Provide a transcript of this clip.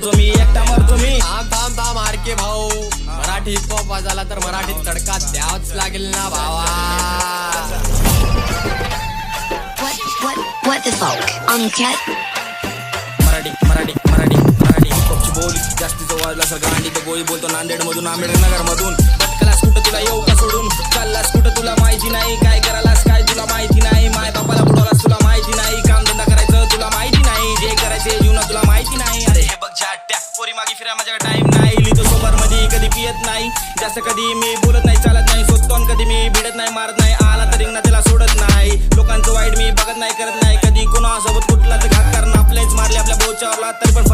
भेटतो मी एकटा मरतो मी. थांब आरके भाऊ, मराठी हिप हॉप वाजायला तर मराठीत तडका द्यावाच लागेल ना भावा. What the fuck? Uncut. Marathi Marathi Marathi Marathi हिपहॉपची बोली जास्तीचं वाजला सर गांडी तर गोळी बोलतो नांदेड मधून आंबेडकर मधून. भटकलास कुठं तुला येऊ का सोडून, चाललास कुठं तुला माहिती नाही, काय करायलास काय तुला माहिती नाही, माय बापाला बुडवलास तुला माहिती नाही, काम धंदा करायचं तुला माहिती नाही, जे करायचे जीवनात तुला माहिती नाही. अरे हे बघ झाट्या पोरी मागे फिरा माझ्याकडे टाइम नाही, लिहितो सोबर मध्ये कधी पियत नाही, जास्त कधी मी बोलत नाही चालत नाही, सोडतो कधी मी भिडत नाही मारत नाही, आला तर रिंगणा त्याला सोडत नाही, लोकांचं वाईट मी बघत नाही करत नाही, कधी कोणासोबत कुठला तर घात कारण आपलेच मारले आपल्या बोचावरला तरी पण